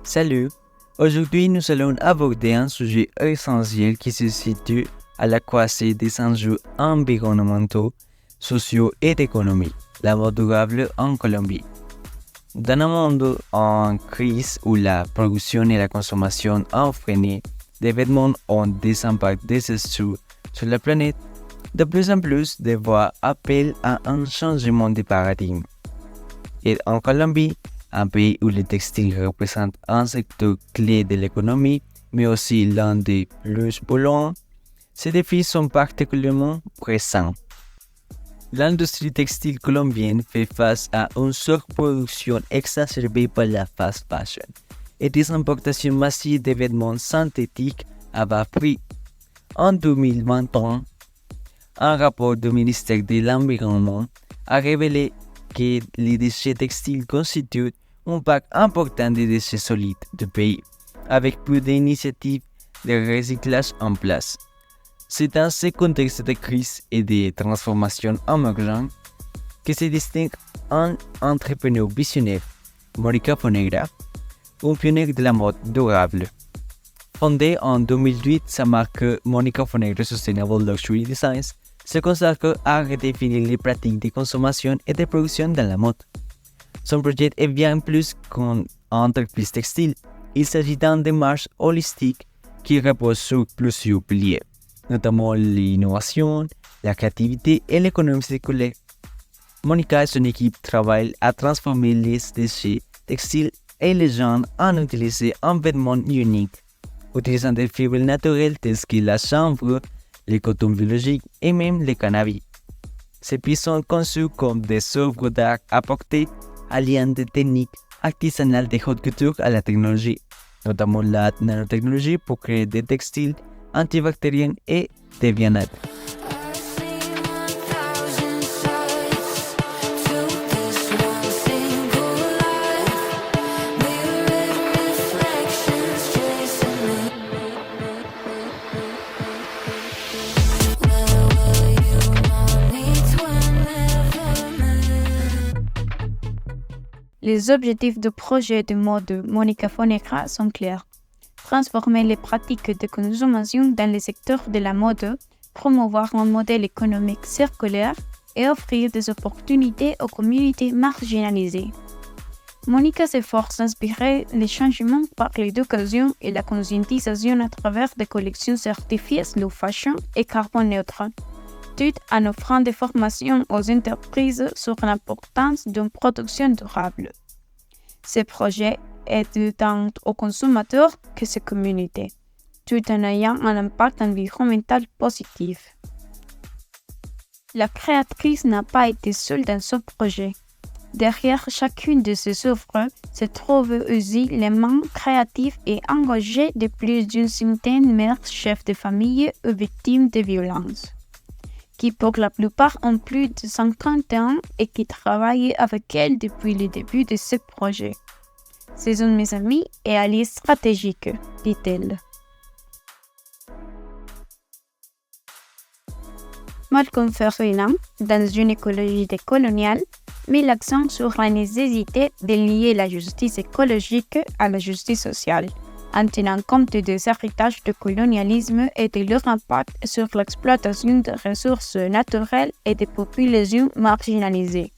Salut! Aujourd'hui, nous allons aborder un sujet essentiel qui se situe à la croisée des enjeux environnementaux, sociaux et d'économie, la mode durable en Colombie. Dans un monde en crise où la production et la consommation ont freiné, les vêtements ont des impacts désastreux sur la planète. De plus en plus de voix appellent à un changement de paradigme. Et en Colombie, un pays où le textile représente un secteur clé de l'économie, mais aussi l'un des plus polluants, ces défis sont particulièrement pressants. L'industrie textile colombienne fait face à une surproduction exacerbée par la fast fashion et des importations massives de vêtements synthétiques à bas prix. En 2021, un rapport du ministère de l'Environnement a révélé que les déchets textiles constituent un pack important de déchets solides du pays, avec plus d'initiatives de recyclage en place. C'est dans ce contexte de crise et de transformation émergente que se distingue un entrepreneur visionnaire, Mónica Fonegra, une pionnière de la mode durable. Fondée en 2008, sa marque Mónica Fonegra Sustainable Luxury Designs se consacre à redéfinir les pratiques de consommation et de production dans la mode. Son projet est bien plus qu'une entreprise textile. Il s'agit d'une démarche holistique qui repose sur plusieurs piliers, notamment l'innovation, la créativité et l'économie circulaire. Mónica et son équipe travaillent à transformer les déchets textiles et les gens en utiliser un vêtement unique, utilisant des fibres naturelles telles que la chanvre, les cotons biologiques et même le cannabis. Ces pièces sont conçues comme des œuvres d'art apportées, alliant des techniques artisanales de haute couture à la technologie, notamment la nanotechnologie pour créer des textiles antibactériens et de bien-être. Les objectifs du projet de mode de Mónica Fonegra sont clairs. Transformer les pratiques de consommation dans le secteur de la mode, promouvoir un modèle économique circulaire et offrir des opportunités aux communautés marginalisées. Mónica s'efforce d'inspirer les changements par l'éducation et la conscientisation à travers des collections certifiées low fashion et carbone neutre, tout en offrant des formations aux entreprises sur l'importance d'une production durable. Ce projet aide tant aux consommateurs que ses communautés, tout en ayant un impact environnemental positif. La créatrice n'a pas été seule dans ce projet. Derrière chacune de ses œuvres se trouvent aussi les mains créatives et engagées de plus d'une centaine de mères chefs de famille ou victimes de violences, qui pour la plupart ont plus de 50 ans et qui travaillent avec elle depuis le début de ce projet. Ce sont mes amis et alliés stratégiques, dit-elle. Malcolm Ferdinand, dans une écologie décoloniale, met l'accent sur la nécessité de lier la justice écologique à la justice sociale, en tenant compte des héritages du colonialisme et de leur impact sur l'exploitation des ressources naturelles et des populations marginalisées.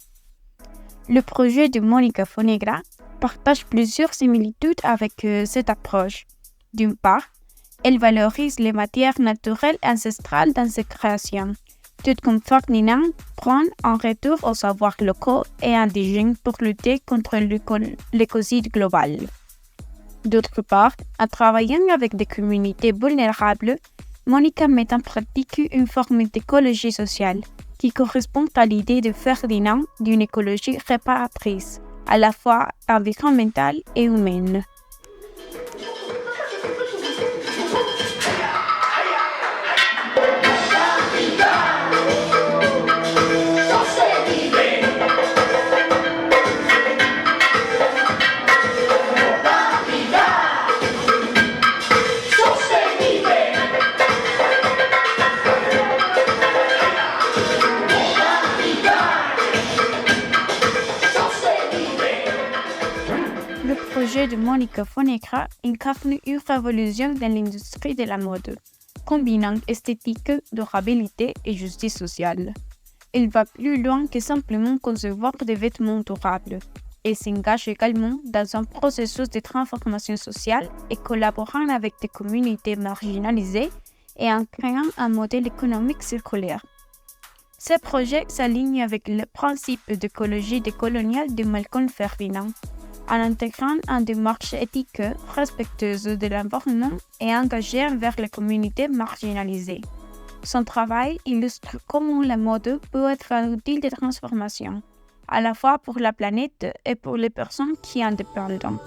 Le projet de Mónica Fonegra partage plusieurs similitudes avec cette approche. D'une part, elle valorise les matières naturelles ancestrales dans ses créations, tout comme Ferdinand prend en retour aux savoirs locaux et indigènes pour lutter contre l'écocide global. D'autre part, en travaillant avec des communautés vulnérables, Mónica met en pratique une forme d'écologie sociale qui correspond à l'idée de Ferdinand d'une écologie réparatrice, à la fois environnementale et humaine. Le projet de Monica Fonecra incarne une révolution dans l'industrie de la mode, combinant esthétique, durabilité et justice sociale. Elle va plus loin que simplement concevoir des vêtements durables. Elle s'engage également dans un processus de transformation sociale et collaborant avec des communautés marginalisées et en créant un modèle économique circulaire. Ce projet s'aligne avec le principe d'écologie décoloniale de Malcolm Ferdinand, en intégrant une démarche éthique respectueuse de l'environnement et engagée envers les communautés marginalisées. Son travail illustre comment la mode peut être un outil de transformation, à la fois pour la planète et pour les personnes qui en dépendent.